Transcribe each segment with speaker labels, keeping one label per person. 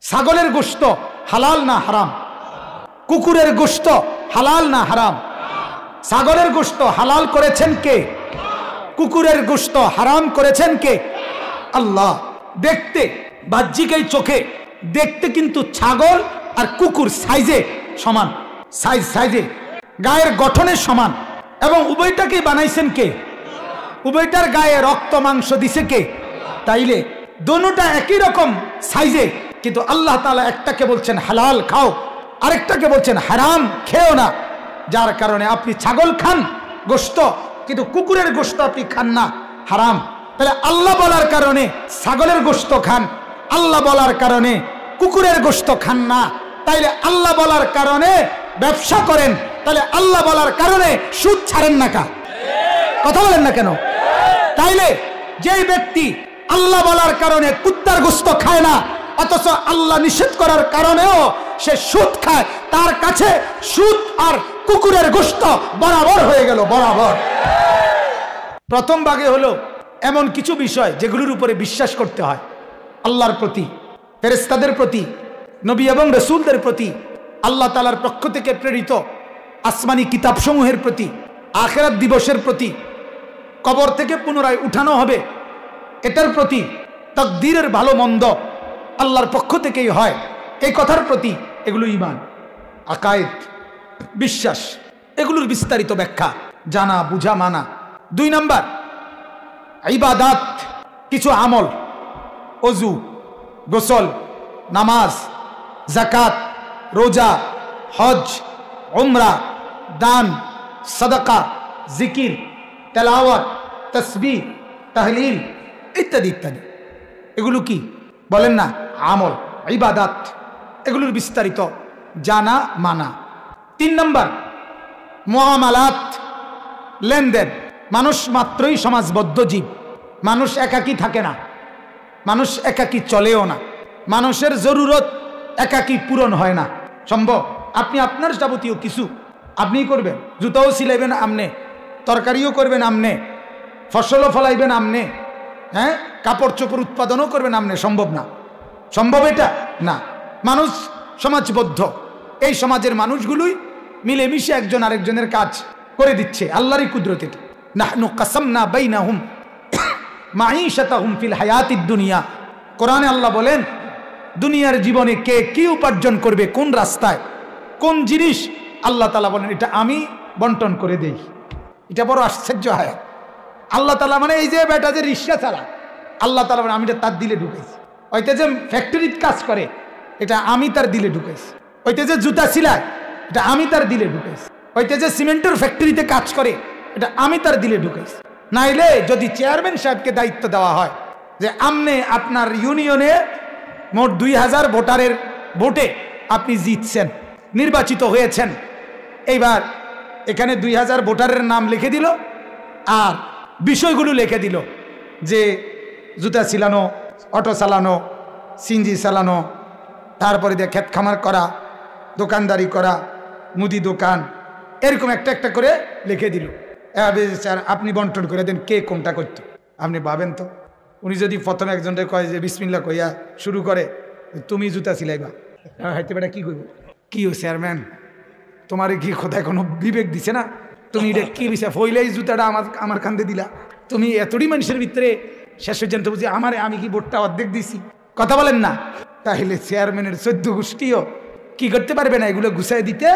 Speaker 1: ছাগলের গোশত হালাল না হারাম? কুকুরের গোশত হালাল না হারাম? ছাগলের গোশত হালাল করেছেন কে? কুকুরের গোশত হারাম করেছেন কে? আল্লাহ। দেখতে বাহ্যিক এই চোখে দেখতে কিন্তু ছাগল আর কুকুর সাইজে সমান, সাইজে গায়ের গঠনে সমান, এবং উভয়টাকে বানাইছেন কে? উভয়টার গায়ে রক্ত মাংস দিছে কে? তাইলে দোনোটা একই রকম সাইজে, কিন্তু আল্লাহ তাআলা একটাকে বলছেন হালাল খাও, আরেকটাকে বলছেন হারাম খেও না। যার কারণে আপনি ছাগল খান গোশত, কিন্তু কুকুরের গোশত আপনি খান না, হারাম। তাহলে আল্লাহ বলার কারণে ছাগলের গোশত খান, আল্লাহ বলার কারণে কুকুরের গোশত খান না। তাইলে আল্লাহ বলার কারণে ব্যবসা করেন, তাহলে আল্লাহ বলার কারণে সুদ ছাড়েন না কা? কথা বলেন না কেন? তাইলে যেই ব্যক্তি আল্লাহ বলার কারণে কুত্তার গোশত খায় না, অথচ আল্লাহ নিষেধ করার কারণেও সে সুদ খায়, তার কাছে সুদ আর কুকুরের গোশত বরাবর হয়ে গেল, বরাবর। প্রথম ভাগে হলো এমন কিছু বিষয় যেগুলোর উপরে বিশ্বাস করতে হয়, আল্লাহর প্রতি, ফেরেশতাদের প্রতি, নবী এবং রাসূলদের প্রতি, আল্লাহ তাআলার পক্ষ থেকে প্রেরিত আসমানি কিতাবসমূহের প্রতি, আখিরাত দিবসের প্রতি, কবর থেকে পুনরায় উঠানো হবে এটার প্রতি, তাকদীরের ভালো মন্দ আল্লাহর পক্ষ থেকেই হয় এই কথার প্রতি, এগুলো ঈমান, আকায়েদ, বিশ্বাস, এগুলোর বিস্তারিত ব্যাখ্যা জানা, বুঝা, মানা। 2 নাম্বার ইবাদাত, কিছু আমল, ওযু, গোসল, নামাজ, যাকাত, রোজা, হজ, উমরা, দান, সাদাকা, জিকির, তেলাওয়াত, তাসবিহ, তাহলিল ইত্যাদি ইত্যাদি। এগুলো কি বলেন না? আমল, ইবাদাত, এগুলোর বিস্তারিত জানা, মানা। 3 নাম্বার মুআমালাত, লেনদেন। মানুষ মাত্রই সমাজবদ্ধ জীব, মানুষ একাকী থাকে না, মানুষ একাকী চলেও না, মানুষের জরুরত একাকী পূরণ হয় না, সম্ভব। আপনি আপনার যাবতীয় কিছু আপনিই করবেন, জুতাও সিলাইবেন আমনে, তরকারিও করবেন আমনে, ফসলও ফলাইবেন আমনে, হ্যাঁ, কাপড় চোপড় উৎপাদনও করবেন আমনে, সম্ভব না? সম্ভব এটা না। মানুষ সমাজবদ্ধ, এই সমাজের মানুষগুলোই মিলেমিশে একজন আরেকজনের কাজ করে দিচ্ছে, আল্লাহরই কুদরত এটা। নাহনু কাসামনা বাইনাহুম মাঈশাতাহুম ফিল হায়াতিদ দুনিয়া। কোরআনে আল্লাহ বলেন দুনিয়ার জীবনে কে কি উপার্জন করবে, কোন রাস্তায়, কোন জিনিস, আল্লাহ তাআলা বলেন এটা আমি বন্টন করে দেই। এটা বড় আশ্চর্য হয়। আল্লাহ তাআলা মানে এই যে বেটা যে রিক্সা চালা, আল্লাহ তাআলা মানে আমি এটা তার দিলে ঢুকাইছি। ওইটা যে ফ্যাক্টরির কাজ করে, এটা আমি তার দিলে ঢুকাইছি। ওইটা যে জুতা সিলায়, এটা আমি তার দিলে ঢুকাইছি। ওইটা যে সিমেন্টের ফ্যাক্টরিতে কাজ করে, এটা আমি তার দিলে ঢুকাইছি। নাইলে যদি চেয়ারম্যান সাহেবকে দায়িত্ব দেওয়া হয় যে আমনে আপনার ইউনিয়নে মোট 2000 ভোটারের ভোটে আপনি জিতছেন, নির্বাচিত হয়েছেন, এইবার এখানে 2000 ভোটারের নাম লিখে দিল আর বিষয়গুলো লিখে দিল যে জুতা সিলানো, অটো চালানো, সিনজি চালানো, তারপরে দিয়ে ক্ষেত খামার করা, দোকানদারি করা, মুদি দোকান, এরকম একটা একটা করে লিখে দিল। স্যার আপনি বন্টন করে দেন, কে কোনটা করতো আপনি ভাবেন তো। উনি যদি প্রথমে একজনটা কয় যে বিসমিল্লাহ কইয়া শুরু করে, তুমি জুতা সিলাইবা, হাইতে বেটা কি করবো, কি ও চেয়ারম্যান তোমার কি কোথায় কোনো বিবেক দিছে না? তুমি এটা কি বিষয় ফইলাই জুতাটা আমার কান্দে দিলা, তুমি এতটি মানুষের ভিতরে শেষ পর্যন্ত বুঝি আমি কি ভোটটা অর্ধেক দিছি? কথা বলেন না? তাহলে চেয়ারম্যানের 14 গোষ্ঠীও কি করতে পারবে না এগুলো গুছাই দিতে?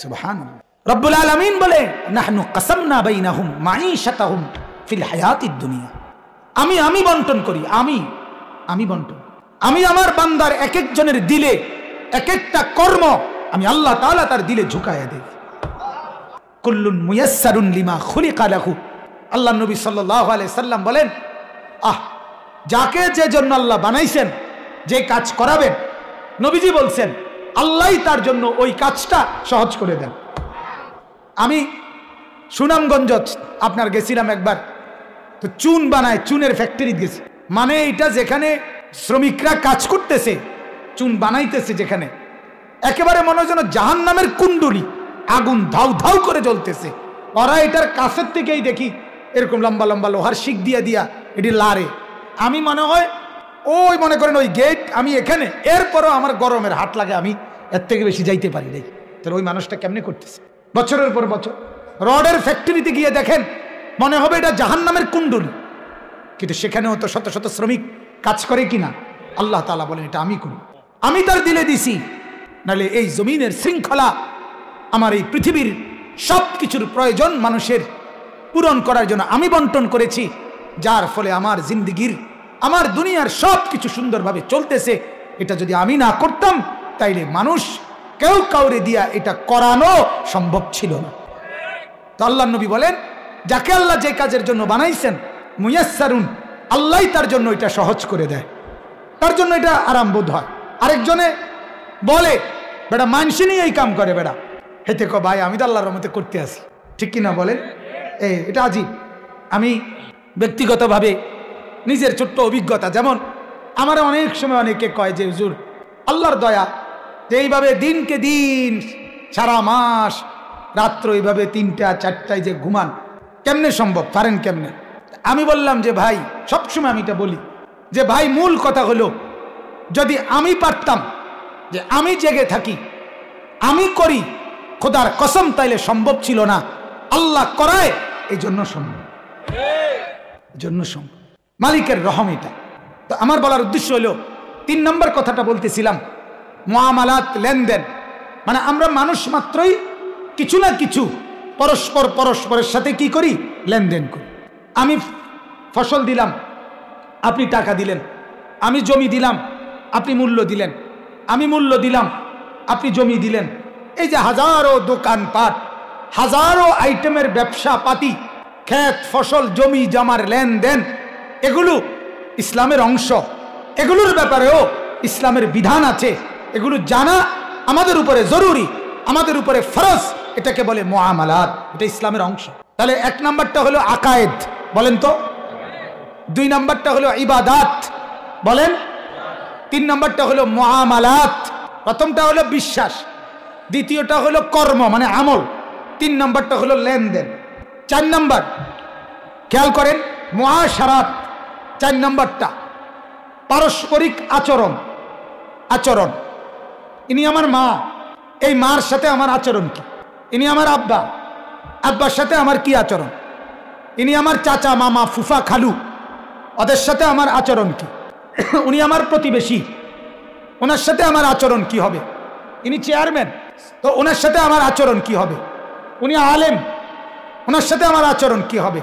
Speaker 1: সুবহানাল্লাহ। রব্বুল আলামিন বলে নাহনু কাসামনা বাইনাহুম মাঈশাতাহুম ফিল হায়াতিদ দুনিয়া। আমি বন্টন করি, আমি বন্টন, আমি আমার বান্দার এক একজনের দিলে এক একটা কর্ম আমি আল্লাহ তাআলা তার দিলে ঝুঁকায়া দেই। কুল্লুন মুয়াসসারুন লিমা খুলিকা লাহু। আল্লাহ নবী সাল্লাল্লাহু আলাইহি সাল্লাম বলেন, যাকে যে জন্য আল্লাহ বানাইছেন, যে কাজ করাবেন, নবীজি বলছেন আল্লাহই তার জন্য ওই কাজটা সহজ করে দেন। আমি সুনামগঞ্জ আপনার গেছিলাম একবার, তো চুন বানায়, চুনের ফ্যাক্টরি গেছি। মানে এটা যেখানে শ্রমিকরা কাজ করতেছে, চুন বানাইতেছে, যেখানে একেবারে মনে হয় যেন জাহান্নামের কুণ্ডলী, আগুন ধাউ ধাউ করে জ্বলতেছে। ওরা এটার কাছের থেকেই দেখি এরকম লম্বা লম্বা লোহার শিক দিয়া দিয়া এটি লারে। আমি মনে হয় ওই মনে করেন ওই গেট, আমি এখানে, এরপরও আমার গরমের হাট লাগে, আমি এর থেকে বেশি যাইতে পারি নাই। তাহলে ওই মানুষটা কেমনে করতেছে বছরের পর বছর? রডের ফ্যাক্টরিতে গিয়ে দেখেন, মনে হবে এটা জাহান্নামের কুণ্ডলী, কিন্তু সেখানেও তো শত শত শ্রমিক কাজ করে কিনা? আল্লাহ তাআলা বলেন এটা আমি করি, আমি তার দিলে দিছি। নাহলে এই জমিনের শৃঙ্খলা, আমার এই পৃথিবীর সব কিছুর প্রয়োজন মানুষের পূরণ করার জন্য আমি বন্টন করেছি, যার ফলে আমার জিন্দিগির, আমার দুনিয়ার সব কিছু সুন্দরভাবে চলতেছে। এটা যদি আমি না করতাম, তাইলে মানুষ কেউ কাউরে দিয়া এটা করানো সম্ভব ছিল না। তো আল্লাহ নবী বলেন, যাকে আল্লাহ যে কাজের জন্য বানাইছেন, মুয়াসসারুন, আল্লাহ তার জন্য এটা সহজ করে দেয়, তার জন্য এটা আরাম বোধ হয়। আরেকজনে বলে, বেটা মানসি নিয়ে এই কাম করে, বেটা হেতে কো ভাই আমি তো আল্লাহর রহমতে করতে আসি, ঠিক কিনা বলেন? এটা আজীব। আমি ব্যক্তিগতভাবে নিজের ছোট্ট অভিজ্ঞতা, যেমন আমার অনেক সময় অনেকে কয় যে হুজুর আল্লাহর দয়া, যে এইভাবে দিনকে দিন সারা মাস রাত্র এইভাবে 3টা 4টায় যে ঘুমান, কেমনে সম্ভব, পারেন কেমনে? আমি বললাম যে ভাই, সবসময় আমি এটা বলি যে ভাই, মূল কথা হলো, যদি আমি পারতাম যে আমি জেগে থাকি, আমি করি, খোদার কসম তাইলে সম্ভব ছিল না। আল্লাহ করায়, এই জন্য সম্ভব, জন্য সম্ভব, মালিকের রহম এটা। তো আমার বলার উদ্দেশ্য হলো, 3 নম্বর কথাটা বলতেছিলাম, মুআমালাত, লেনদেন। মানে আমরা মানুষ মাত্রই কিছু না কিছু পরস্পরের সাথে কি করি? লেনদেন করি। আমি ফসল দিলাম, আপনি টাকা দিলেন, আমি জমি দিলাম, আপনি মূল্য দিলেন, আমি মূল্য দিলাম, আপনি জমি দিলেন। এই যে হাজারো দোকানপাট, হাজারো আইটেমের ব্যবসা পাতি, ক্ষেত ফসল, জমি জমার লেনদেন, এগুলো ইসলামের অংশ। এগুলোর ব্যাপারেও ইসলামের বিধান আছে। এগুলো জানা আমাদের উপরে জরুরি, আমাদের উপরে ফরজ। এটাকে বলে মুআমালাত, এটা ইসলামের অংশ। তাহলে 1 নাম্বারটা হলো আকায়েদ, বলেন তো। 2 নাম্বারটা হলো ইবাদাত, বলেন। 3 নাম্বারটা হলো মুআমালাত। প্রথমটা হলো বিশ্বাস, দ্বিতীয়টা হলো কর্ম মানে আমল, 3 নাম্বারটা হলো লেনদেন। 4 নাম্বার খেয়াল করেন, মুআশারাত। 4 নাম্বারটা পারস্পরিক আচরণ। আচরণ, ইনি আমার মা, এই মার সাথে আমার আচরণ কি? ইনি আমার আব্বা, আব্বার সাথে আমার কি আচরণ? ইনি আমার চাচা, মামা, ফুফা, খালু, ওদের সাথে আমার আচরণ কি? উনি আমার প্রতিবেশী, ওনার সাথে আমার আচরণ কি হবে? ইনি চেয়ারম্যান, তো ওনার সাথে আমার আচরণ কি হবে? উনি আলেম, ওনার সাথে আমার আচরণ কি হবে?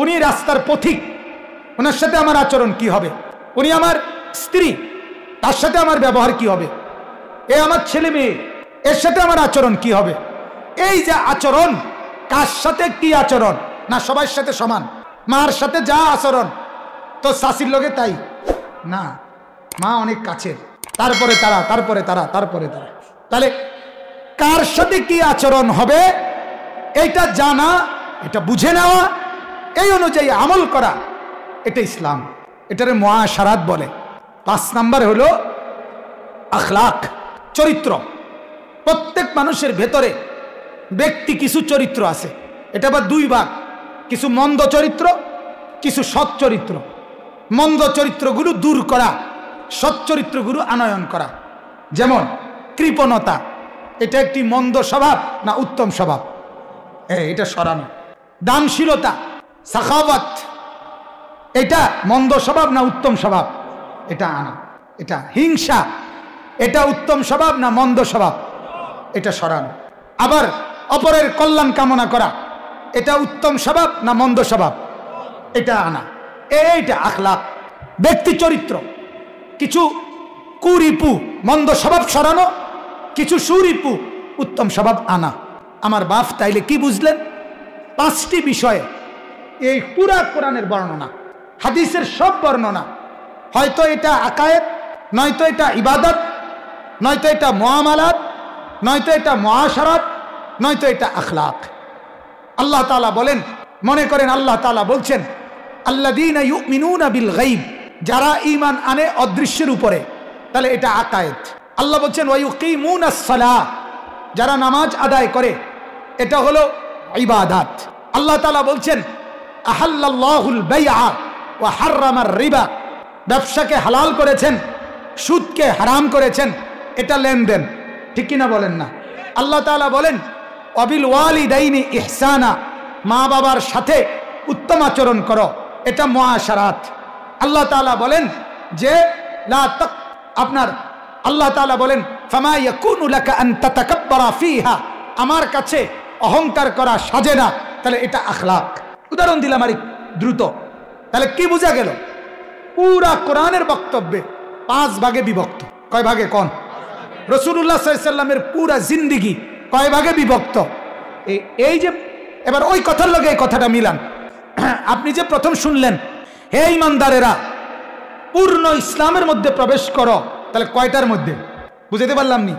Speaker 1: উনি রাস্তার পথিক, ওনার সাথে আমার আচরণ কি হবে? উনি আমার স্ত্রী, তার সাথে আমার ব্যবহার কি হবে? এ আমার ছেলে মেয়ে, এর সাথে আমার আচরণ কি হবে? এই যে আচরণ, কার সাথে কি আচরণ? না সবার সাথে সমান। মার সাথে যা আচরণ, তো শাশির লগে তাই না, মা অনেক কাছের, তারপরে তারা, তারপরে তারা, তারপরে তারা। তাহলে কার সাথে কি আচরণ হবে এটা জানা, এটা বুঝে নেওয়া, এই অনুযায়ী আমল করা, এটা ইসলাম, এটারে মুআশারাত বলে। 5 নাম্বার হলো আখলাক, চরিত্র। প্রত্যেক মানুষের ভেতরে ব্যক্তি কিছু চরিত্র আছে, এটা আবার 2 ভাগ, কিছু মন্দ চরিত্র, কিছু সৎ চরিত্র। মন্দ চরিত্রগুলো দূর করা, সৎ চরিত্রগুলো আনয়ন করা। যেমন কৃপণতা, এটা একটি মন্দ স্বভাব না উত্তম স্বভাব? এটা সরানো। দানশীলতা, সাখাওয়াত, এটা মন্দ স্বভাব না উত্তম স্বভাব? এটা আনা। এটা হিংসা, এটা উত্তম স্বভাব না মন্দ স্বভাব? এটা সরানো। আবার অপরের কল্যাণ কামনা করা, এটা উত্তম স্বভাব না মন্দ স্বভাব? এটা আনা। এইটা আখলাক, ব্যক্তি চরিত্র। কিছু কুরিপু, মন্দ স্বভাব সরানো, কিছু সুরিপু, উত্তম স্বভাব আনা। আমার বাপ, তাইলে কি বুঝলেন? 5টি বিষয়ে এই পুরা কোরআনের বর্ণনা, হাদিসের সব বর্ণনা। হয়তো এটা আকায়েদ, নয়তো এটা ইবাদত, নয়তো এটা মুআমালাত, নয়তো এটা মুআশারাত, নয়তো এটা আখলাক। আল্লাহ তাআলা বলেন, মনে করেন আল্লাহ তাআলা বলছেন, আল্লাযীনা ইউমিনুনা বিল গায়ব, যারা ঈমান আনে অদৃশ্যের উপরে, তাহলে এটা আকায়েদ। আল্লাহ বলছেন ওয়া ইউকিমুনাস সালাহ, যারা নামাজ আদায় করে, এটা হলো ইবাদত। আল্লাহ তাআলা বলছেন আহাল্লাল্লাহুল বাইআ ওয়া হাররামার রিবা, ব্যবসাকে হালাল করেছেন, সুদকে হারাম করেছেন, এটা লেনদেন, ঠিক কিনা বলেন না? আল্লাহ তাআলা বলেন অবিল ওয়ালিদাইনি ইহসানা, মা বাবার সাথে উত্তম আচরণ করো, এটা মুআশারাত। আল্লাহ তাআলা বলেন যে আল্লাহ তাআলা বলেন ফামা ইয়াকুনু লাকা আন তাতাকাব্বারা ফিহা, আমার কাছে অহংকার করা সাজে না, তাহলে এটা আখলাক। উদাহরণ দিলাম আর দ্রুত, তাহলে কি বোঝা গেল? পুরা কোরআনের বক্তব্যে 5 ভাগে বিভক্ত। কয় ভাগে? কোন রাসূলুল্লাহ সাল্লাল্লাহু আলাইহি ওয়াসাল্লামের পুরা জিন্দেগি কয় ভাগে বিভক্ত? এই যে এবার ওই কথার লগে এই কথাটা মিলান। আপনি যে প্রথম শুনলেন হে ঈমানদারেরা পূর্ণ ইসলামের মধ্যে প্রবেশ করো, তাহলে কয়টার মধ্যে? বুঝাতে পারলাম নি?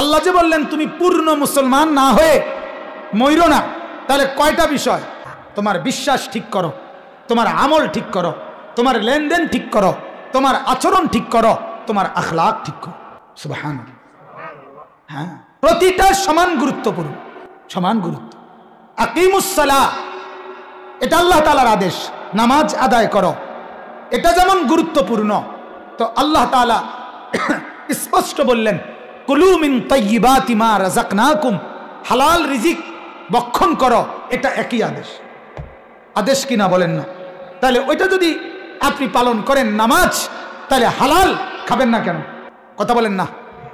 Speaker 1: আল্লাহ যে বললেন তুমি পূর্ণ মুসলমান না হয়ে মইরো না, তাহলে কয়টা বিষয়? তোমার বিশ্বাস ঠিক করো, তোমার আমল ঠিক করো, তোমার লেনদেন ঠিক করো, তোমার আচরণ ঠিক করো, তোমার আখলাক ঠিক করো। সুবহানাল্লাহ। হ্যাঁ, প্রতিটা সমান গুরুত্বপূর্ণ, সমান গুরুত্ব। আকিমুস সালাহ, এটা আল্লাহ তাআলার আদেশ, নামাজ আদায় করো, এটা যেমন গুরুত্বপূর্ণ, তো আল্লাহ তাআলা স্পষ্ট বললেন কুলু মিন তাইয়্যিবাতি মা রাযাকনাকুম, হালাল রিজিক ভক্ষণ করো, এটা একই আদেশ। আদেশ কিনা বলেন না? তাহলে ওইটা যদি আপনি পালন করেন নামাজ, তাহলে হালাল খাবেন না কেন? কথা বলেন না।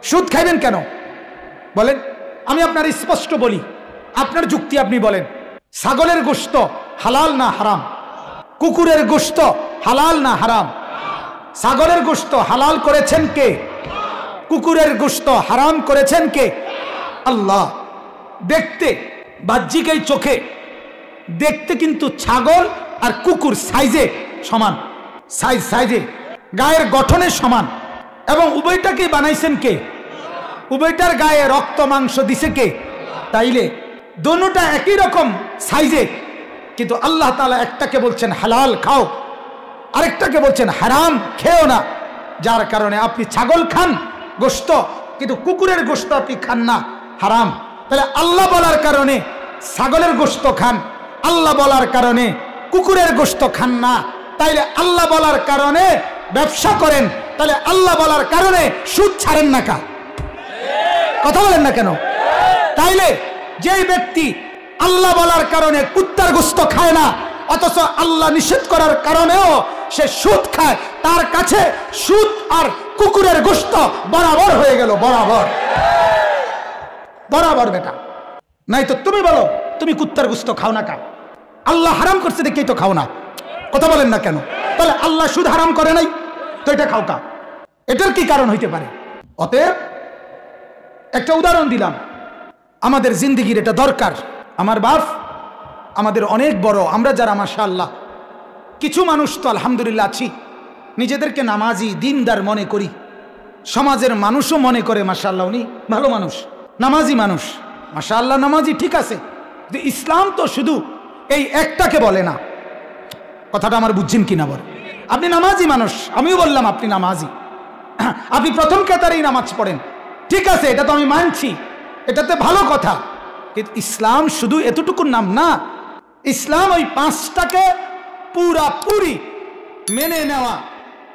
Speaker 1: সুদ খাইবেন কেন বলেন? আমি আপনার স্পষ্ট বলি, আপনার যুক্তি আপনি বলেন। ছাগলের গোশত হালাল না হারাম? কুকুরের গোশত হালাল না হারাম? ছাগলের গোশত হালাল করেছেন কে? কুকুরের গোশত হারাম করেছেন কে? আল্লাহ। দেখতে বাহ্যিক এই চোখে দেখতে কিন্তু ছাগল আর কুকুর সাইজে সমান, সাইজে গায়ের গঠনে সমান, এবং উভয়টাকে বানাইছেন কে? উভয়টার গায়ে রক্ত মাংস দিছে কে? তাইলে দোনোটা একই রকম সাইজে, কিন্তু আল্লাহ তাআলা একটাকে বলছেন হালাল খাও, আরেকটাকে বলছেন হারাম খেও না। যার কারণে আপনি ছাগল খান গোশত, কিন্তু কুকুরের গোশত আপনি খান না, হারাম। তাহলে আল্লাহ বলার কারণে ছাগলের গোশত খান, আল্লাহ বলার কারণে কুকুরের গোশত খান না। তাইলে আল্লাহ বলার কারণে ব্যবসা করেন, তাহলে আল্লাহ বলার কারণে সুদ ছাড়েন না কা? কথা বলেন না কেন? তাইলে যেই ব্যক্তি আল্লাহ বলার কারণে কুত্তার গোশত খায় না, অথচ আল্লাহ নিষেধ করার কারণেও সে সুদ খায়, তার কাছে সুদ আর কুকুরের গোশত বরাবর হয়ে গেল, বরাবর বরাবর বেটা। নাই তো তুমি বলো তুমি কুত্তার গোশত খাও না কা? আল্লাহ হারাম করছে দেখেই তো খাও না। কথা বলেন না কেন? তাহলে আল্লাহ সুদ হারাম করে নাই, তো এটা খাও কা? এটার কি কারণ হইতে পারে? অতএব একটা উদাহরণ দিলাম, আমাদের জিন্দেগির এটা দরকার। আমার বাপ আমাদের অনেক বড়, আমরা যারা মাশাআল্লাহ কিছু মানুষ তো আলহামদুলিল্লাহ আছি, নিজেদেরকে নামাজি দিনদার মনে করি, সমাজের মানুষও মনে করে মাশাআল্লাহ উনি ভালো মানুষ, নামাজি মানুষ, মাশাআল্লাহ নামাজি, ঠিক আছে। কিন্তু ইসলাম তো শুধু এই একটাকে বলে না। কথাটা আমার বুঝছেন কিনা বল? আপনি নামাজি মানুষ, আমিও বললাম আপনি নামাজি, আপনি প্রথম কাতারেই নামাজ পড়েন, ঠিক আছে, এটা তো আমি মানছি, এটাতে ভালো কথা। কিন্তু ইসলাম শুধু এতটুকুর নাম না, ইসলাম ওই 5টাকে পুরাপুরি মেনে নেওয়া,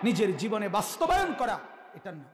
Speaker 1: নিজের জীবনে বাস্তবায়ন করা, এটার নাম।